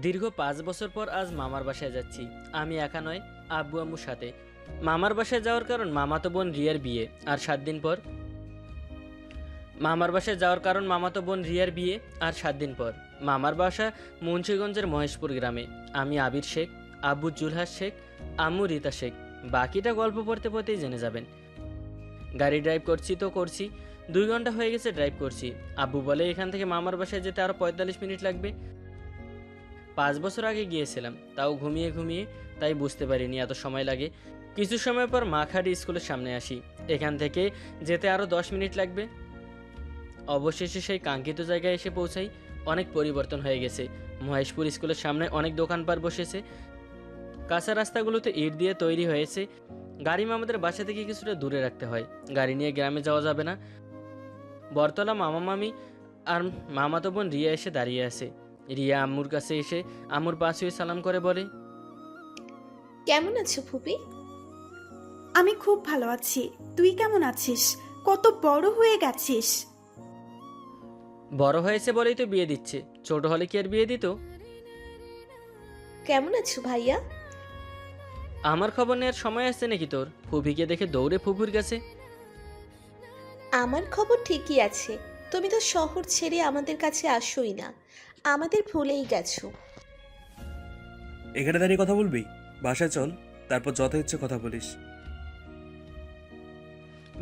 দীর্ঘ 5 বছর পর আজ মামার বাসায় যাচ্ছি। আমি একা নয়, আব্বু আম্মুর সাথে। মামার বাসায় যাওয়ার কারণ মামাতো বোন রিয়ার বিয়ে। আর 7 দিন পর মামার বাসায় যাওয়ার কারণ মামাতো বোন রিয়ার বিয়ে। আর 7 দিন পর মামার বাসা মুন্সিগঞ্জের মহেশপুর গ্রামে। আমি আবির শেখ, আব্বু জুলহাস শেখ, আম্মু রীতা শেখ। বাকিটা গল্প পড়তে পড়তেই জেনে যাবেন। গাড়ি ড্রাইভ করছি তো করছি, 2 ঘন্টা হয়ে গেছে ড্রাইভ করছি। আব্বু বলে এখান থেকে মামার বাসায় যেতে আরও 45 মিনিট লাগবে। 5 বছর আগে গিয়েছিলাম, তাও ঘুমিয়ে ঘুমিয়ে, তাই বুঝতে পারিনি এত সময় লাগে। কিছু সময় পর মাখাড়ি স্কুলের সামনে আসি। এখান থেকে যেতে আরও 10 মিনিট লাগবে। অবশেষে সেই কাঙ্ক্ষিত জায়গায় এসে পৌঁছাই। অনেক পরিবর্তন হয়ে গেছে। মহেশপুর স্কুলের সামনে অনেক দোকানপাট বসেছে। কাঁচা রাস্তাগুলোতে ইট দিয়ে তৈরি হয়েছে। গাড়ি মামাদের বাসা থেকে কিছুটা দূরে রাখতে হয়, গাড়ি নিয়ে গ্রামে যাওয়া যাবে না। বরতলা মামা মামি আর মামাতো বোন রিয়া এসে দাঁড়িয়ে আছে। রিয়া আম্মুর কাছে এসে আম্মুর পাশ হয়ে সালাম করে বলে, কেমন আছো ফুপি? আমি খুব ভালো আছি। তুই কেমন আছিস? কত বড় হয়ে গেছিস। বড় হয়েছে বলেই তো বিয়ে দিচ্ছে, ছোট হলে কি আর বিয়ে দিত? কেমন আছো ভাইয়া? আমার খবর নেওয়ার সময় আসছে নাকি তোর? ফুফিকে দেখে দৌড়ে ফুফুর কাছে। আমার খবর ঠিকই আছে। তুমি তো শহর ছেড়ে আমাদের কাছে আসোই না, আমাদের ভুলেই গেছো। এখানে দাঁড়িয়ে কথা বলবি? বাসায় চল, তারপর যত ইচ্ছে কথা বলিস।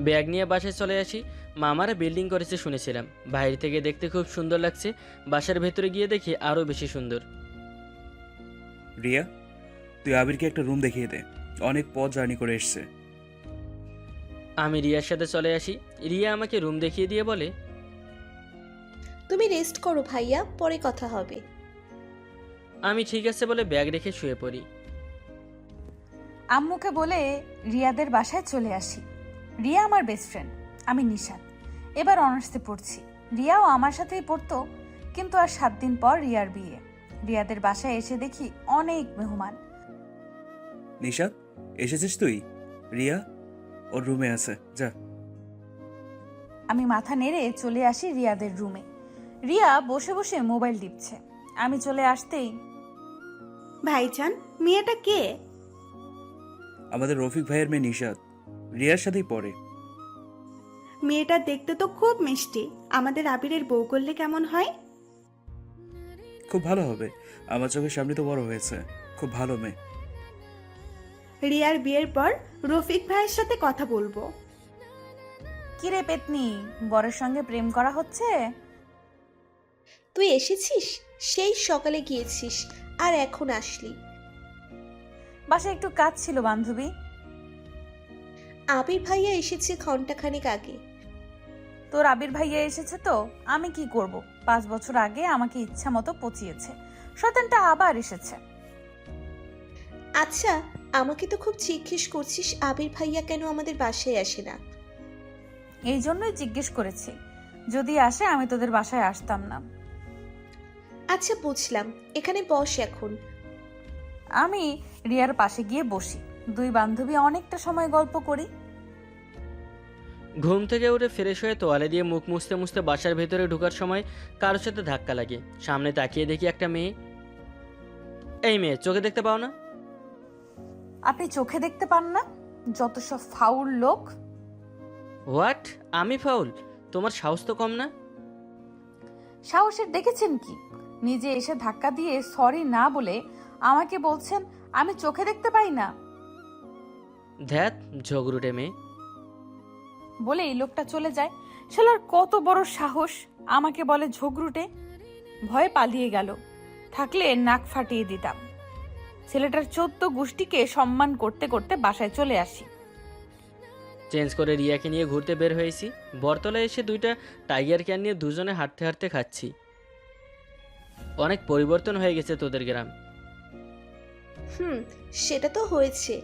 ব্যাগ নিয়ে বাসায় চলে আসি। মামারা বিল্ডিং করেছে শুনেছিলাম, বাইরে থেকে দেখতে খুব সুন্দর লাগছে। বাসার ভেতরে গিয়ে দেখি আরও বেশি সুন্দর। রিয়া, তুই আবিরকে একটা রুম দেখিয়ে দে, অনেক পথ জার্নি করে এসছে। আমি রিয়ার সাথে চলে আসি। রিয়া আমাকে রুম দেখিয়ে দিয়ে বলে, তুমি রেস্ট করো ভাইয়া, পরে কথা হবে। আমি ঠিক আছে বলে ব্যাগ রেখে শুয়ে পড়ি। আম্মুকে বলে রিয়াদের বাসায় চলে আসি। রিয়া আমার বেস্ট ফ্রেন্ড, আমি নিশাদ। এবার অনার্সে পড়ছি। রিয়াও আমার সাথেই পড়তো, কিন্তু আর 7 দিন পর রিয়ার বিয়ে। রিয়াদের বাসায় এসে দেখি অনেক মেহমান। নিশাদ, এসেছিস তুই? রিয়া ওর রুমে আছে, যা। আমি মাথা নেড়ে চলে আসি রিয়াদের রুমে। রিয়া বসে বসে মোবাইল টিপছে। আমি চলে আসতেই, ভাইজান, মেয়েটা কে? আমাদের রফিক ভাইয়ের মেয়ে নিশাদ, রিয়ার সাথেই পড়ে। মেয়েটা দেখতে তো খুব মিষ্টি। আমাদের আবিরের বউ করলে কেমন হয়? খুব ভালো হবে, আমার চোখের সামনে তো বড় হয়েছে। খুব ভালো মেয়ে। রিয়ার বিয়ের পর রফিক ভাইয়ের সাথে কথা বলবো। কিরে পেতনি, বরের সঙ্গে প্রেম করা হচ্ছে? তুই এসেছিস? সেই সকালে গিয়েছিস আর এখন আসলি? বাসায় একটু কাজ ছিল বান্ধবী। আবির ভাইয়া এসেছে ঘন্টাখানেক আগে। তোর আবির ভাইয়া এসেছে তো আমি কি করব? 5 বছর আগে আমাকে ইচ্ছা মতো পচিয়েছে, শয়তানটা আবার এসেছে। আচ্ছা, আমাকে তো খুব জিজ্ঞেস করছিস আবির ভাইয়া কেন আমাদের বাসায় আসে না। এই জন্যই জিজ্ঞেস করেছি, যদি আসে আমি তোদের বাসায় আসতাম না। আচ্ছা বুঝলাম, এখানে বস এখন। আমি রিয়ার পাশে গিয়ে বসি। দুই বান্ধবী অনেকটা সময় গল্প করি। ঘুম থেকে উঠে ফ্রেশ হয়ে তোয়ালে দিয়ে মুখ মুছতে মুছতে বাসার ভেতরে ঢোকার সময় কারোর সাথে ধাক্কা লাগে। সামনে তাকিয়ে দেখি একটা মেয়ে। এই মেয়ে, চোখে দেখতে পাও না? আপনি চোখে দেখতে পান না? যত সব ফাউল লোক। হোয়াট? আমি ফাউল? তোমার সাহস তো কম না? সাহসের দেখেছেন কি? নিজে এসে ধাক্কা দিয়ে সরি না বলে আমাকে বলছেন আমি চোখে দেখতে পাই না। ধ্যাত, ঝগড়ুটে মেয়ে। বলে এই লোকটা চলে যায়। শালার কত বড় সাহস, আমাকে বলে ঝগড়ুটে। ভয়ে পালিয়ে গেল, থাকলে নাক ফাটিয়ে দিতাম। ছেলেটার 14 গোষ্ঠীকে সম্মান করতে করতে বাসায় চলে আসি। চেঞ্জ করে রিয়াকে নিয়ে ঘুরতে বের হয়েছি। বরতলায় এসে 2টা টাইগার ক্যান নিয়ে দুজনে হাঁটতে হাঁটতে খাচ্ছি। অনেক পরিবর্তন হয়ে গেছে তোদের গ্রাম। সেটা তো হয়েছে।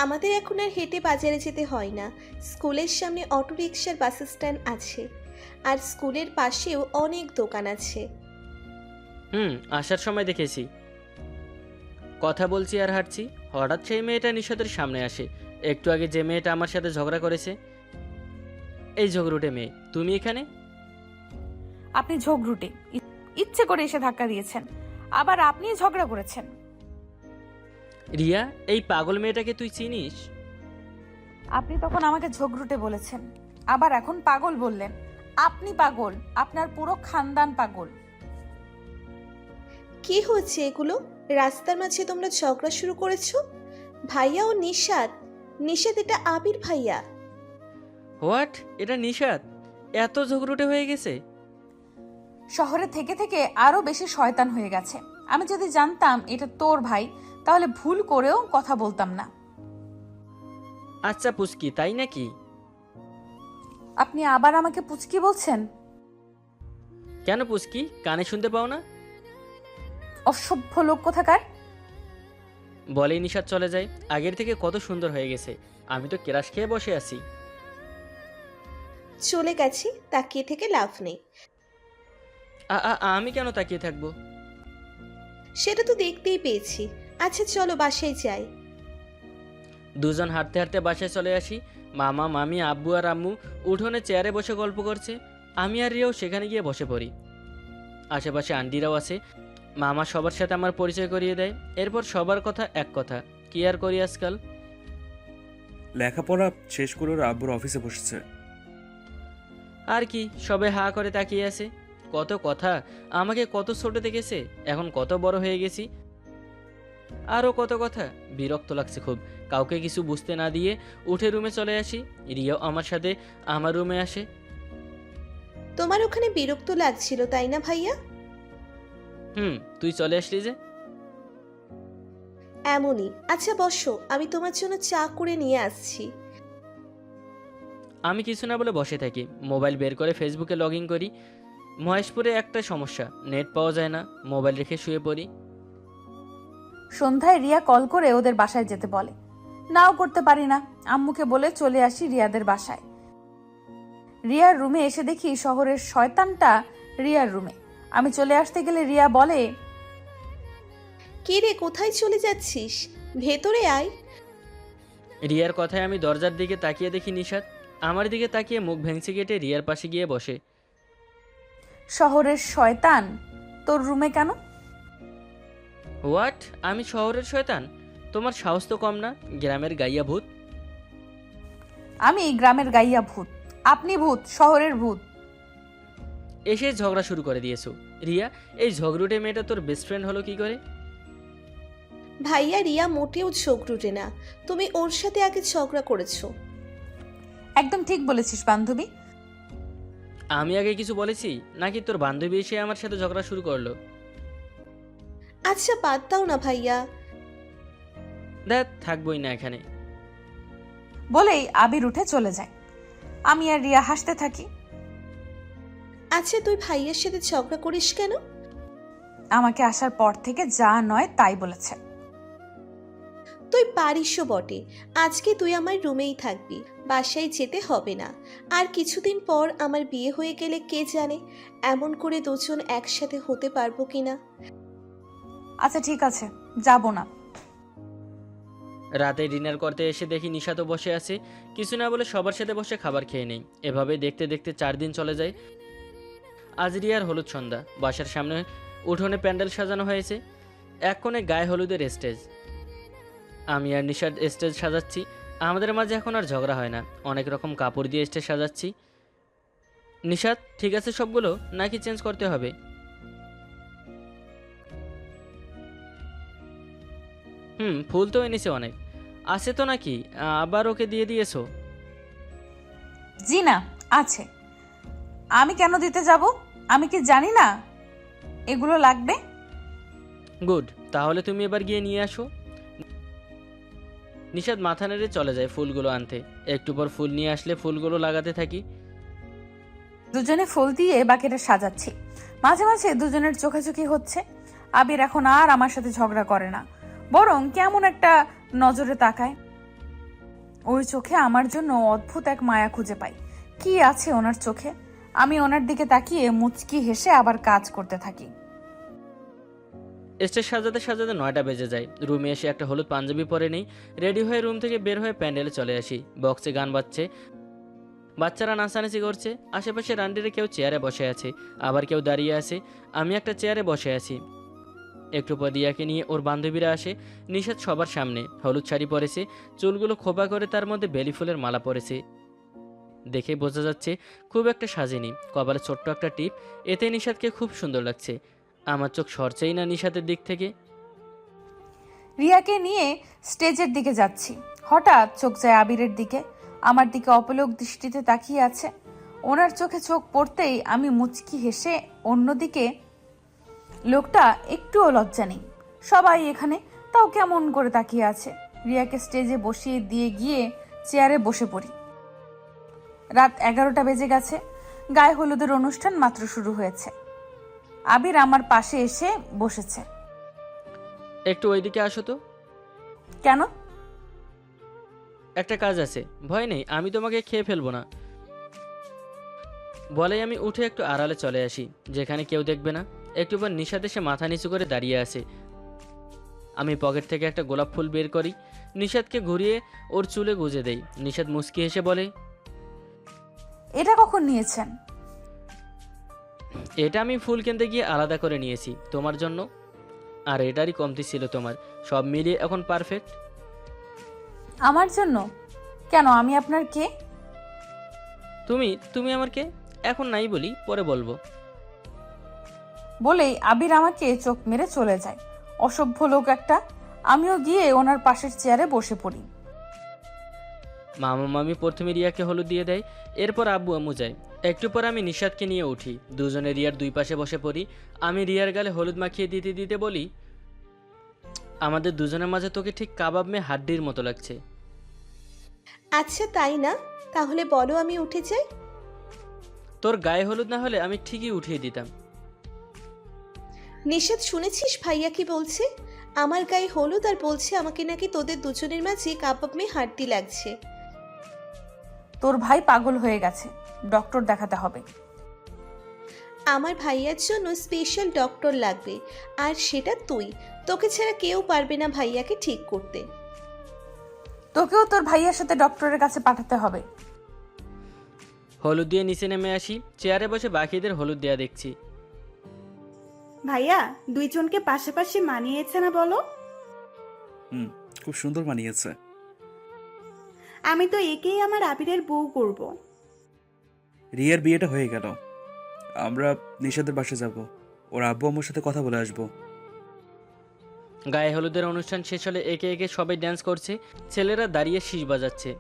আমাদের এখন আর হেঁটে বাজারে যেতে হয় না। স্কুলের সামনে অটো রিক্সার বাস স্ট্যান্ড আছে, আর স্কুলের পাশেও অনেক দোকান আছে। আসার সময় দেখেছি। কথা বলছি আর হাঁটছি, হঠাৎ সেই মেয়েটা নিশাদের সামনে আসে। একটু আগে যে মেয়েটা আমার সাথে ঝগড়া করেছে। এই ঝগড়ুটে মেয়ে, তুমি এখানে? আপনি ঝগড়ুটে, ইচ্ছে করে এসে ধাক্কা দিয়েছেন। আবার আপনি ঝগড়া করেছেন। রিয়া, এই পাগল মেয়েটাকে তুই চিনিস? আপনি তখন আমাকে ঝগড়ুটে বলেছেন, আবার এখন পাগল বললেন। আপনি পাগল, আপনার পুরো খানদান পাগল। কি হচ্ছে এগুলো? রাস্তার মাঝে তোমরা ঝগড়া শুরু করেছো? ভাইয়া ও নিশাদ। নিশাদ, এটা আবির ভাইয়া। হোয়াট? এটা নিশাদ? এত ঝগড়ুটে হয়ে গেছে? শহরে থেকে থেকে আরো বেশি শয়তান হয়ে গেছে। আমি যদি জানতাম এটা তোর ভাই, তাহলে ভুল করেও কথা বলতাম না। আচ্ছা পুচকি, তাই নাকি? আপনি আবার আমাকে পুচকি বলছেন? কেন পুচকি, কানে শুনতে পাও না? অসভ্য লোক কোথাকার। বলেই নিশাদ চলে যায়। আগের থেকে কত সুন্দর হয়ে গেছে। আমি তো কেরাস খেয়ে বসে আছি। চলে গেছি, তাকিয়ে থেকে লাভ নেই। আমি কেন তাকিয়ে থাকবো? সেটা তো দেখতেই পেয়েছি। আচ্ছা চলো বাসায় যাই। দুজন হাঁটতে হাঁটতে বাসায় চলে আসি। মামা, মামি, আব্বু আর আম্মু উঠোনে চেয়ারে বসে গল্প করছে। আমি আর রিয়াও সেখানে গিয়ে বসে পড়ি। আশেপাশে আন্টিরাও আছে। মামা সবার সাথে আমার পরিচয় করিয়ে দেয়। এরপর সবার কথা এক কথা, কি আর করি আজকাল। লেখাপড়া শেষ করে ওর আব্বুর অফিসে বসেছে। আর কি, সবে হা করে তাকিয়ে আছে। কত কথা, আমাকে কত ছোট দেখেছে, এখন কত বড় হয়ে গেছি। আরও কত কথা। বিরক্ত লাগছে খুব। কাউকে কিছু বুঝতে না দিয়ে উঠে রুমে চলে আসি। রিয়াও আমার সাথে আমার রুমে আসে। তোমার ওখানে বিরক্ত লাগছিল তাই না ভাইয়া? তুই চলে আসলি যে? এমনই। আচ্ছা বসো, আমি তোমার জন্য চা করে নিয়ে আসছি। আমি কিছু না বলে বসে থাকি। মোবাইল বের করে ফেসবুকে লগ ইন করি। মহেশপুরে একটা সমস্যা, নেট পাওয়া যায় না। মোবাইল রেখে শুয়ে পড়ি। সন্ধ্যায় রিয়া কল করে ওদের বাসায় যেতে বলে। নাও করতে পারি না। আম্মুকে বলে চলে আসি রিয়াদের বাসায়। রিয়ার রুমে এসে দেখি শহরের শয়তানটা রিয়ার রুমে। আমি চলে আসতে গেলে রিয়া বলে, কি রে, কোথায় চলে যাচ্ছিস? ভেতরে আয়। রিয়ার কথায় আমি দরজার দিকে তাকিয়ে দেখি নিশাদ আমার দিকে তাকিয়ে মুখ ভেঙচি কেটে রিয়ার পাশে গিয়ে বসে। শহরের শয়তান তোর রুমে কেন? হোয়াট? আমি শহরের শয়তান? তোমার সাহস তো কম না, গ্রামের গাইয়া ভূত। আমি গ্রামের গাইয়া ভূত, আপনি ভূত, শহরের ভূত। এসে ঝগড়া শুরু করে দিয়েছো। রিয়া, এই ঝগড়ুটে মেয়েটা তোর বেস্ট ফ্রেন্ড হলো কি করে? ভাইয়া, রিয়া মোটেও ঝগড়ুটে না। তুমি ওর সাথে আগে ঝগড়া করেছো। একদম ঠিক বলেছিস বান্ধবী। আমি আগে কিছু বলেছি নাকি তোর বান্ধবী এসে আমার সাথে ঝগড়া শুরু করলো? আচ্ছা বাদ দাও না ভাইয়া। দেখ, থাকবোই না এখানে। বলেই আবির উঠে চলে যায়। আমি আর রিয়া হাসতে থাকি। আচ্ছা তুই ভাইয়ার সাথে ঝগড়া করিস কেন? আমাকে আসার পর থেকে যা নয় তাই বলেছে। তুই পারিসও বটে। আজকে তুই আমার রুমেই থাকবি, বাসায় যেতে হবে না। আর কিছুদিন পর আমার বিয়ে হয়ে গেলে কে জানে এমন করে দুজন একসাথে হতে পারবো কিনা। আচ্ছা ঠিক আছে, যাব না। রাতে ডিনার করতে এসে দেখি নিশা তো বসে আছে। কিছু না বলে সবার সাথে বসে খাবার খেয়ে নেই। এভাবে দেখতে দেখতে 4 দিন চলে যায়। আজ রিয়ার হলুদ সন্ধ্যা। বাসার সামনে উঠোনে প্যান্ডেল সাজানো হয়েছে। এক কোণে গায়ে হলুদের স্টেজ। আমি আর নিশাদ স্টেজ সাজাচ্ছি। আমাদের মাঝে এখন আর ঝগড়া হয় না। অনেক রকম কাপড় দিয়ে স্টেজ সাজাচ্ছি। নিশাদ, ঠিক আছে সবগুলো নাকি চেঞ্জ করতে হবে? ফুল তো এনেছে অনেক। আছে তো নাকি আবার ওকে দিয়ে দিয়েছো? জি না, আছে। আমি কেন দিতে যাব? আমি কি জানি না এগুলো লাগবে? গুড, তাহলে তুমি এবার গিয়ে নিয়ে আসো। নিশাদ মাথা নেড়ে চলে যায় ফুলগুলো আনতে। একটু পর ফুল নিয়ে আসলে ফুলগুলো লাগাতে থাকি। দুজনে ফুল দিয়ে বাকিটা সাজাচ্ছি। মাঝে মাঝে দুজনের চোখাচোখি হচ্ছে। আবির এখন আর আমার সাথে ঝগড়া করে না, বরং কেমন একটা নজরে তাকায়। ওই চোখে আমার জন্য অদ্ভুত এক মায়া খুঁজে পাই। কি আছে ওনার চোখে? আমি ওনার দিকে তাকিয়ে মুচকি হেসে আবার কাজ করতে থাকি। স্টেজ সাজাতে সাজাতে 9টা বেজে যায়। রুমে এসে একটা হলুদ পাঞ্জাবি পরে নেই। রেডি হয়ে রুম থেকে বের হয়ে প্যান্ডেলে চলে আসি। বক্সে গান বাজছে, বাচ্চারা নাচানাচি করছে। আশেপাশে রান্ডিরে কেউ চেয়ারে বসে আছে, আবার কেউ দাঁড়িয়ে আছে। আমি একটা চেয়ারে বসে আছি। একটু পর রিয়াকে নিয়ে ওর বান্ধবীরা আসে। নিশাদ সবার সামনে হলুদ শাড়ি পরেছে, চুলগুলো খোপা করে তার মধ্যে বেলি ফুলের মালা পরেছে। দেখে বোঝা যাচ্ছে খুব একটা সাজেনি, কপালে ছোট্ট একটা টিপ, এতে নিশাদকে খুব সুন্দর লাগছে। আমার চোখ সরছেই না নিশাদের দিক থেকে। রিয়াকে নিয়ে স্টেজের দিকে যাচ্ছি, হঠাৎ চোখ যায় আবিরের দিকে। আমার দিকে অপলক দৃষ্টিতে তাকিয়ে আছে। ওনার চোখে চোখ পড়তেই আমি মুচকি হেসে অন্যদিকে। লোকটা একটুও লজ্জা নেই, সবাই এখানে, তাও কেমন করে তাকিয়ে আছে। রিয়াকে স্টেজে বসিয়ে দিয়ে গিয়ে চেয়ারে বসে পড়ি। রাত 11টা বেজে গেছে। গায়ে হলুদের অনুষ্ঠান মাত্র শুরু হয়েছে। আবির আমার পাশে এসে বসেছে। একটু ওইদিকে আসো তো। কেন? একটা কাজ আছে। ভয় নেই, আমি তোমাকে খেয়ে ফেলবো না। বলেই আমি উঠে একটু আড়ালে চলে আসি, যেখানে কেউ দেখবে না। একটু পর নিশাদ এসে মাথা নিচু করে দাঁড়িয়ে আছে। আমি পকেট থেকে একটা গোলাপ ফুল বের করি, নিশাদকে ঘুরিয়ে ওর চুলে গুজে দেই। নিশাদ মুচকি হেসে বলে, এটা কখন নিয়েছেন? এটা আমি ফুল কিনতে গিয়ে আলাদা করে নিয়েছি তোমার জন্য, আর এটারই কমতি ছিল তোমার। সব মিলিয়ে এখন পারফেক্ট। আমার জন্য? কেন, আমি আপনার কে? তুমি তুমি আমার কে? এখন নাই বলি, পরে বলবো। বলেই আবির আমাকে চোখ মেরে চলে যায়। অসভ্য লোক একটা। আমিও গিয়ে ওনার পাশের চেয়ারে বসে পড়ি। মামা মামি প্রথমে রিয়াকে হলুদ দিয়ে দেয়, এরপর আব্বু আম্মু যায়। একটু পর আমি নিশাদকে নিয়ে উঠি, দুজনে রিয়ার দুই পাশে বসে পড়ি। আমি রিয়ার গালে হলুদ মাখিয়ে দিতে দিতে বলি, আমাদের দুজনের মাঝে তোকে ঠিক কাবাব মে হাড্ডির মতো লাগছে। আচ্ছা তাই না? তাহলে বলো আমি উঠে যাই। তোর গায়ে হলুদ না হলে আমি ঠিকই উঠিয়ে দিতাম। নিশাদ, শুনেছিস ভাইয়া কি বলছে? আমার গায়ে হলুদ আর বলছে আমাকে নাকি তোদের দুজনের মাঝে কাবাব মে হাড্ডি লাগছে। তোর ভাই পাগল হয়ে গেছে, ডক্টর দেখাতে হবে। আমার ভাইয়ার জন্য স্পেশাল ডক্টর লাগবে, আর সেটা তুই। তোকে ছাড়া কেউ পারবে না ভাইয়াকে ঠিক করতে। তোকেও তোর ভাইয়ের সাথে ডক্টরের কাছে পাঠাতে হবে। হলুদ দিয়ে নিচে নেমে আসি, চেয়ারে বসে বাকিদের হলুদ দেয়া দেখছি। ভাইয়া, দুইজনকে পাশাপাশি মানিয়েছে না বলো? খুব সুন্দর মানিয়েছে। আমি তো একেই আমার আবিরের বউ করব। রিয়ার বিয়েটা হয়ে গেল, আমরা নিশাদের বাসে যাব, ওর আব্বু আম্মুর সাথে কথা বলে আসবো। গায়ে হলুদের অনুষ্ঠান শেষ হলে একে একে সবাই ড্যান্স করছে, ছেলেরা দাঁড়িয়ে শীষ বাজাচ্ছে।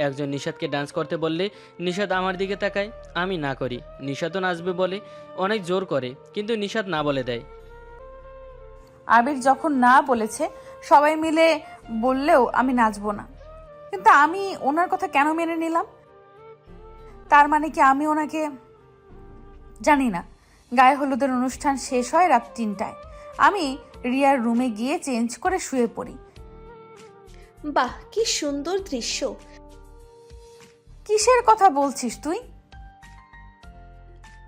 একজন নিশাদকে ডান্স করতে বললে নিশাদ আমার দিকে তাকায়, আমি না করি। নিশাদও নাচবে বলে অনেক জোর করে, কিন্তু নিশাদ না বলে দেয়। আবির যখন না বলেছে, সবাই মিলে বললেও আমি নাচবো না। কিন্তু আমি ওনার কথা কেন মেনে নিলাম? তার মানে কি আমি ওনাকে জানি না। গায়ে হলুদের অনুষ্ঠান শেষ হয় রাত 3টায়। আমি রিয়ার রুমে গিয়ে চেঞ্জ করে শুয়ে পড়ি। বাহ, কি সুন্দর দৃশ্য। কিসের কথা বলছিস তুই?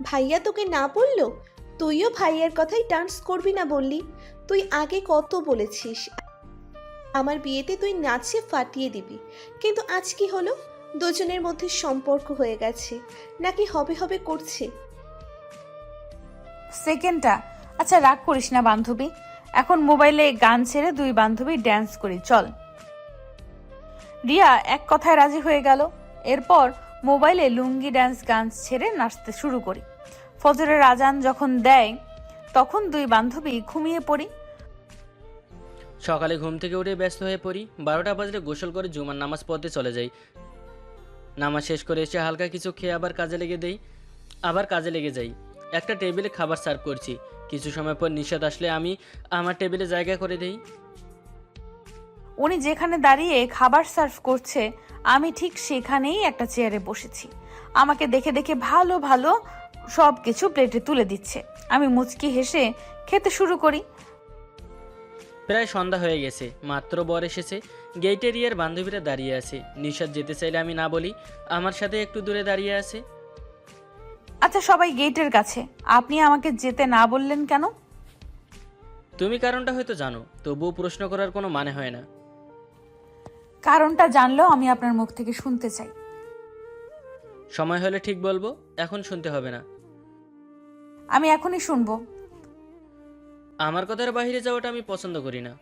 ভাইয়া তোকে না বললো? তুইও ভাইয়ার কথাই ডান্স করবি না বললি? তুই আগে কত বলেছিস আমার বিয়েতে তুই নাচে ফাটিয়ে দিবি, কিন্তু আজ কি হলো? দুজনের মধ্যে সম্পর্ক হয়ে গেছে নাকি হবে হবে করছে? সেকেন্ডটা। আচ্ছা রাগ করিস না বান্ধবী, এখন মোবাইলে গান ছেড়ে দুই বান্ধবী ড্যান্স করি, চল। রিয়া এক কথায় রাজি হয়ে গেল। এরপর মোবাইলে লুঙ্গি ড্যান্স গান ছেড়ে নাচতে শুরু করি। ফজরের আজান যখন দেয় তখন দুই বান্ধবী ঘুমিয়ে পড়ি। সকালে ঘুম থেকে উঠে ব্যস্ত হয়ে পড়ি। 12টা বাজলে গোসল করে জুমার নামাজ পড়তে চলে যাই। নামাজ শেষ করে এসে হালকা কিছু খেয়ে আবার কাজে লেগে যাই। একটা টেবিলে খাবার সার্ভ করছি। কিছু সময় পর নিশাদ আসলে আমি আমার টেবিলে জায়গা করে দেই। উনি যেখানে দাঁড়িয়ে খাবার সার্ভ করছে, আমি ঠিক সেখানেই একটা চেয়ারে বসেছি। আমাকে দেখে দেখে ভালো ভালো সব কিছু প্লেটে তুলে দিচ্ছে। আমি মুচকি হেসে খেতে শুরু করি। প্রায় সন্ধ্যা হয়ে গেছে, মাত্র বর এসেছে। গেইটে রিয়ার বান্ধবীরা দাঁড়িয়ে আছে। নিশাদ যেতে চাইলে আমি না বলি, আমার সাথে একটু দূরে দাঁড়িয়ে আছে। আচ্ছা সবাই গেটের কাছে, আপনি আমাকে যেতে না বললেন কেন? তুমি কারণটা হয়তো জানো, তবুও প্রশ্ন করার কোনো মানে হয় না। কারণটা জানলেও আমি আপনার মুখ থেকে শুনতে চাই। সময় হলে ঠিক বলবো, এখন শুনতে হবে না। আমি এখনই শুনবো। আমার কথার বাইরে যাওয়াটা আমি পছন্দ করি না।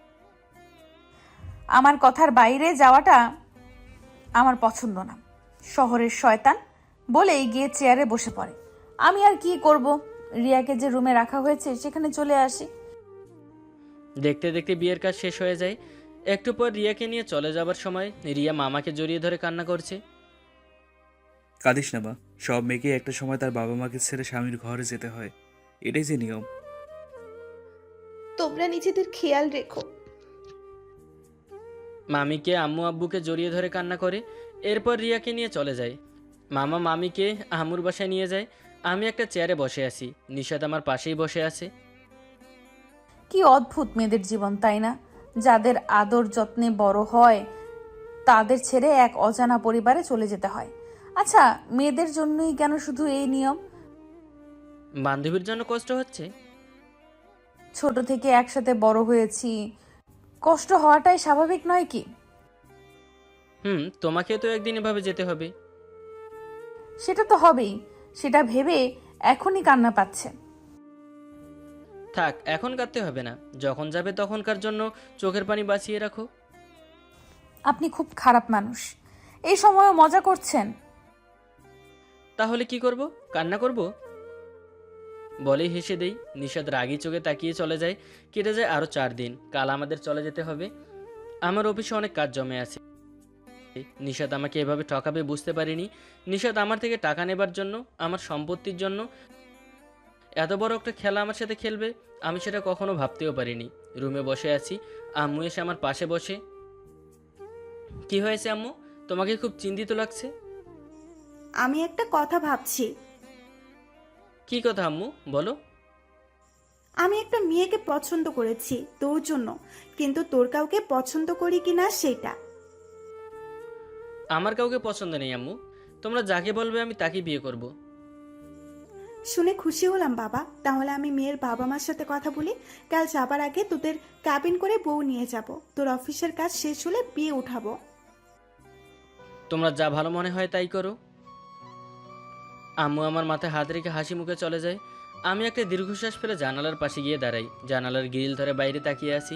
আমার কথার বাইরে যাওয়াটা আমার পছন্দ না। শহরের শয়তান বলেই গিয়ে চেয়ারে বসে পড়ে। আমি আর কি করব, রিয়াকে যে রুমে রাখা হয়েছে সেখানে চলে আসি। দেখতে দেখতে বিয়ের কাজ শেষ হয়ে যায়। একটু পর রিয়াকে নিয়ে চলে যাবার সময় রিয়া মামাকে জড়িয়ে ধরে কান্না করছে। কাঁদিস না মা, সব মেয়েকে একটা সময় তার বাবা মাকে ছেড়ে স্বামীর ঘরে যেতে হয়, এটাই যে নিয়ম। তোমরা নিজেদের খেয়াল রেখো। মামিকে আম্মু আব্বুকে জড়িয়ে ধরে কান্না করে। এরপর রিয়াকে নিয়ে চলে যায়। মামা মামিকে আম্মুর বাসায় নিয়ে যায়। আমি একটা চেয়ারে বসে আছি, নিশাত আমার পাশেই বসে আছে। কি অদ্ভুত মেয়েদের জীবন, তাই না? যাদের আদর যত্নে বড় হয় তাদের ছেড়ে এক অজানা পরিবারে চলে যেতে হয়। আচ্ছা, মেয়েদের জন্যই কেন শুধু এই নিয়ম? বান্ধবীর জন্য কষ্ট হচ্ছে। ছোট থেকে একসাথে বড় হয়েছি, কষ্ট হওয়াটাই স্বাভাবিক নয় কি? তোমাকে তো একদিন এভাবে যেতে হবে। সেটা তো হবেই, সেটা ভেবে এখনই কান্না পাচ্ছে। থাক, এখন কাঁদতে হবে না, যখন যাবে তখনকার জন্য চোখের পানি বাঁচিয়ে রাখো। আপনি খুব খারাপ মানুষ, এই সময়ও মজা করছেন। তাহলে কি করব? কান্না করব? বলেই হেসে দেই। নিশাত রাগী চোখে তাকিয়ে চলে যায়। কেটে যায় আরও 4 দিন। কাল আমাদের চলে যেতে হবে। আমার অফিসে অনেক কাজ জমে আছে। নিশাত আমাকে এভাবে ঠকাবে বুঝতে পারিনি। নিশাত আমার থেকে টাকা নেবার জন্য, আমার সম্পত্তির জন্য এত বড় একটা খেলা আমার সাথে খেলবে, আমি সেটা কখনো ভাবতেও পারিনি। রুমে বসে আছি, আম্মু এসে আমার পাশে বসে। কি হয়েছে আম্মু, তোমাকে খুব চিন্তিত লাগছে? আমি একটা কথা ভাবছি। কি কথা আম্মু, বলো। আমি একটা মেয়েকে পছন্দ করেছি তোর জন্য, কিন্তু তোর কাউকে পছন্দ করি কিনা সেটা। আমার কাউকে পছন্দ নেই আম্মু, তোমরা যাকে বলবে আমি তাকেই বিয়ে করব। শুনে খুশি হলাম বাবা। তাহলে আমি মেয়ের বাবা মার সাথে কথা বলি। কাল যাবার আগে তোদের ক্যাবিন করে বউ নিয়ে যাব। তোর অফিসের কাজ শেষ হলে বিয়ে উঠাবো। তোমরা যা ভালো মনে হয় তাই করো। আম্মু আমার মাথায় হাত রেখে হাসি মুখে চলে যায়। আমি একটা দীর্ঘশ্বাস ফেলে জানালার পাশে গিয়ে দাঁড়াই। জানালার গ্রিল ধরে বাইরে তাকিয়ে আছি।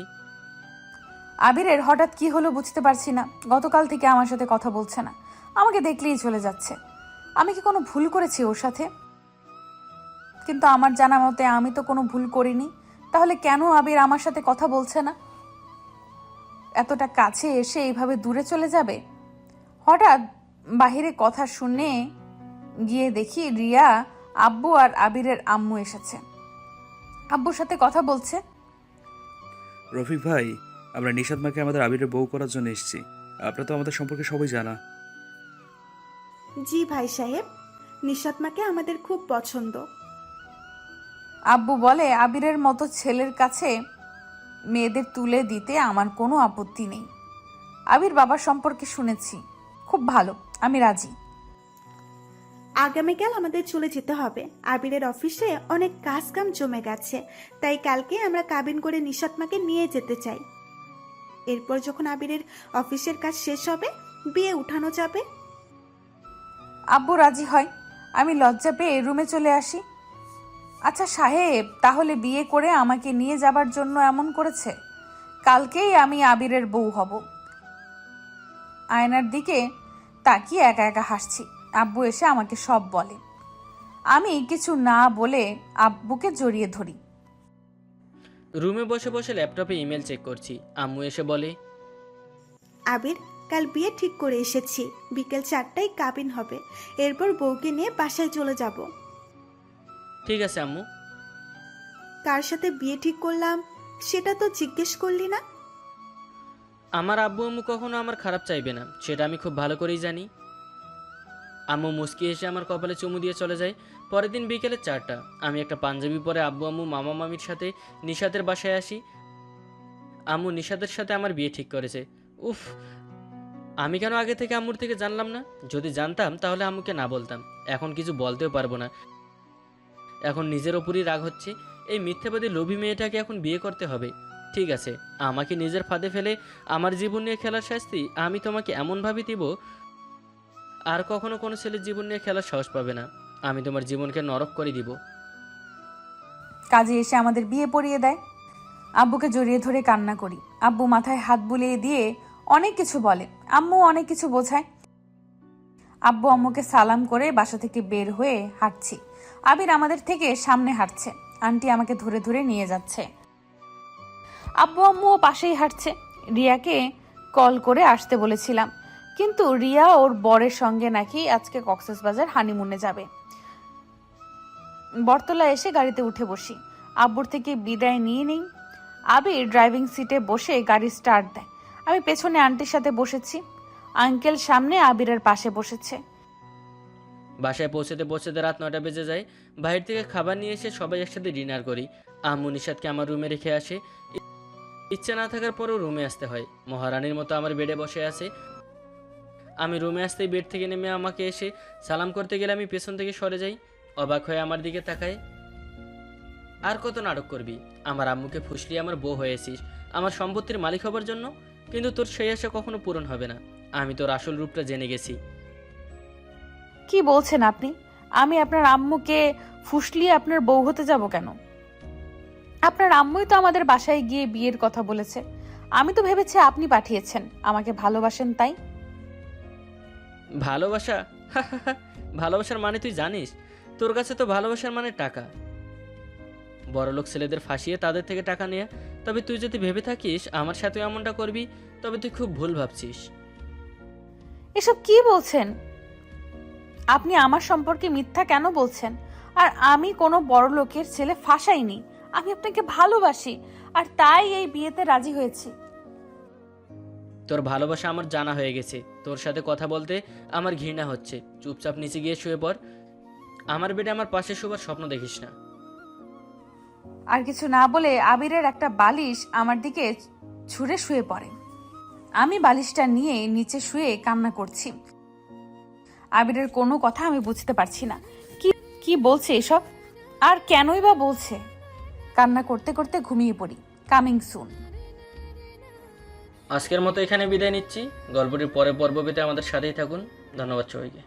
আবিরের হঠাৎ কি হলো বুঝতে পারছি না। গতকাল থেকে আমার সাথে কথা বলছে না, আমাকে দেখলেই চলে যাচ্ছে। আমি কি কোনো ভুল করেছি ওর সাথে? কিন্তু আমার জানা মতে আমি তো কোনো ভুল করিনি। তাহলে কেন আবির আমার সাথে কথা বলছে না? এতটা কাছে এসে এইভাবে দূরে চলে যাবে? হঠাৎ বাহিরে কথা শুনে গিয়ে দেখি রিয়া, আব্বু আর আবিরের আম্মু এসেছে। আব্বুর সাথে কথা বলছে। রফিক ভাই, আমরা নিশাত মাকে আমাদের আবিরের বউ করার জন্য এসেছি। আপনারা তো আমাদের সম্পর্কে সবাই জানা। জি ভাই সাহেব, নিশাত মাকে আমাদের খুব পছন্দ। আব্বু বলে, আবিরের মতো ছেলের কাছে মেয়েদের তুলে দিতে আমার কোনো আপত্তি নেই। আবির বাবার সম্পর্কে শুনেছি, খুব ভালো, আমি রাজি। আগামীকাল আমাদের চলে যেতে হবে। আবিরের অফিসে অনেক কাজ কাম জমে গেছে, তাই কালকে আমরা কাবিন করে নিশাত মাকে নিয়ে যেতে চাই। এরপর যখন আবিরের অফিসের কাজ শেষ হবে বিয়ে উঠানো যাবে। আব্বু রাজি হয়। আমি লজ্জা পেয়ে রুমে চলে আসি। আচ্ছা সাহেব, তাহলে বিয়ে করে আমাকে নিয়ে যাবার জন্য এমন করেছে? কালকেই আমি আবিরের বউ হব। আয়নার দিকে তাকিয়ে একা একা হাসছি। আব্বু এসে আমাকে সব বলে। আমি কিছু না বলে আব্বুকে জড়িয়ে ধরি। রুমে বসে বসে ল্যাপটপে ইমেল চেক করছি। আম্মু এসে বলে, আবির, কাল বিয়ে ঠিক করে এসেছি। বিকেল 4টায় কাবিন হবে। এরপর বউকে নিয়ে বাসায় চলে যাব। ঠিক আছে আম্মু। কার সাথে বিয়ে ঠিক করলাম সেটা তো জিজ্ঞেস করলি না। আমার আব্বু আম্মু কখনো আমার খারাপ চাইবে না, সেটা আমি খুব ভালো করেই জানি। আম্মু মুস্কি এসে আমার কপালে চুমু দিয়ে চলে যায়। পরের দিন বিকেলে 4টা। আমি একটা পাঞ্জাবি পরে আব্বু আম্মু মামা মামির সাথে নিশাতের বাসায় আসি। আম্মু নিশাতের সাথে আমার বিয়ে ঠিক করেছে। উফ, আমি কেন আগে থেকে আম্মুর থেকে জানলাম না? যদি জানতাম তাহলে আম্মুকে না বলতাম। এখন কিছু বলতেও পারবো না। এখন নিজের ওপরই রাগ হচ্ছে। এই মিথ্যাবাদী লোভী মেয়েটাকে এখন বিয়ে করতে হবে। ঠিক আছে, আমাকে নিজের ফাঁদে ফেলে আমার জীবন নিয়ে খেলার শাস্তি আমি তোমাকে এমনভাবে দিব, আর কখনো কোনো ছেলের জীবন নিয়ে খেলার সাহস পাবে না। আমি তোমার জীবনকে নরক করে দিব। কাজে এসে আমাদের বিয়ে পড়িয়ে দেয়। আব্বুকে জড়িয়ে ধরে কান্না করি। আব্বু মাথায় হাত বুলিয়ে দিয়ে অনেক কিছু বলে, আম্মু অনেক কিছু বোঝায়। আব্বু আম্মুকে সালাম করে বাসা থেকে বের হয়ে হাঁটছি। আবির আমাদের থেকে সামনে হাঁটছে, আন্টি আমাকে ধরে ধরে নিয়ে যাচ্ছে। আব্বু আম্মুও পাশেই হাঁটছে। রিয়াকে কল করে আসতে বলেছিলাম, কিন্তু রিয়া ওর বরের সঙ্গে নাকি আজকে কক্সবাজার হানিমুনে যাবে। বটতলা এসে গাড়িতে উঠে বসি, আব্বুর থেকে বিদায় নিয়ে নেই। আবির ড্রাইভিং সিটে বসে গাড়ি স্টার্ট দেয়। আমি পেছনে আন্টির সাথে বসেছি, আঙ্কেল সামনে আবিরের পাশে বসেছে। বাসায় পৌঁছতে পৌঁছতে রাত 9টা বেজে যায়। বাইরে থেকে খাবার নিয়ে এসে সবাই একসাথে ডিনার করি। আম্মু নিশাদকে আমার রুমে রেখে আসে। ইচ্ছে না থাকার পরেও রুমে আসতে হয়। মহারানীর মতো আমার বেডে বসে আছে। আমি রুমে আসতেই বেড থেকে নেমে আমাকে এসে সালাম করতে গেলে আমি পেছন থেকে সরে যাই। অবাক হয়ে আমার দিকে তাকায়। আর কত নাটক করবি? আমার আম্মুকে ফুসলিয়ে আমার বউ হয়েছিস আমার সম্পত্তির মালিক হবার জন্য, কিন্তু তোর সেই আশা কখনো পূরণ হবে না। আমি তোর আসল রূপটা জেনে গেছি। কি বলছেন আপনি? আমি আপনার আম্মুকে ফুসলিয়ে আপনার বউ হতে যাব কেন? আপনার আম্মুই তো আমাদের বাসায় গিয়ে বিয়ের কথা বলেছে। আমি তো ভেবেছি আপনি পাঠিয়েছেন, আমাকে ভালোবাসেন তাই। ভালোবাসা? ভালোবাসার মানে তুই জানিস? তোর কাছে তো ভালোবাসার মানে টাকা। বড়লোক ছেলেদের ফাঁসিয়ে তাদের থেকে টাকা নেয়া। তবে তুই যদি ভেবে থাকিস আমার সাথে এমনটা করবি, তবে তুই খুব ভুল ভাবছিস। এসব কি বলছেন আপনি? আমার সম্পর্কে মিথ্যা কেন বলছেন? আর আমি কোনো বড় লোকের ছেলে ফাঁসাইনি। আমি আপনাকে ভালোবাসি, আর তাই এই বিয়েতে রাজি হয়েছি। তোর ভালোবাসা আমার জানা হয়ে গেছে। তোর সাথে কথা বলতে আমার ঘৃণা হচ্ছে। চুপচাপ নিচে গিয়ে শুয়ে পড়। আমার বেডে আমার পাশে শোবার স্বপ্ন দেখিস না। আর কিছু না বলে আবিরের একটা বালিশ আমার দিকে ছুঁড়ে শুয়ে পড়ে। আমি বালিশটা নিয়ে নিচে শুয়ে কান্না করছি। আবিরের কোনো কথা আমি বুঝতে পারছি না। কি কি বলছে এসব, আর কেনই বা বলছে? কান্না করতে করতে ঘুমিয়ে পড়ি। Coming soon. আজকের মতো এখানে বিদায় নিচ্ছি। গল্পটির পরের পর্ব পেতে আমাদের সাথেই থাকুন। ধন্যবাদ সবাইকে।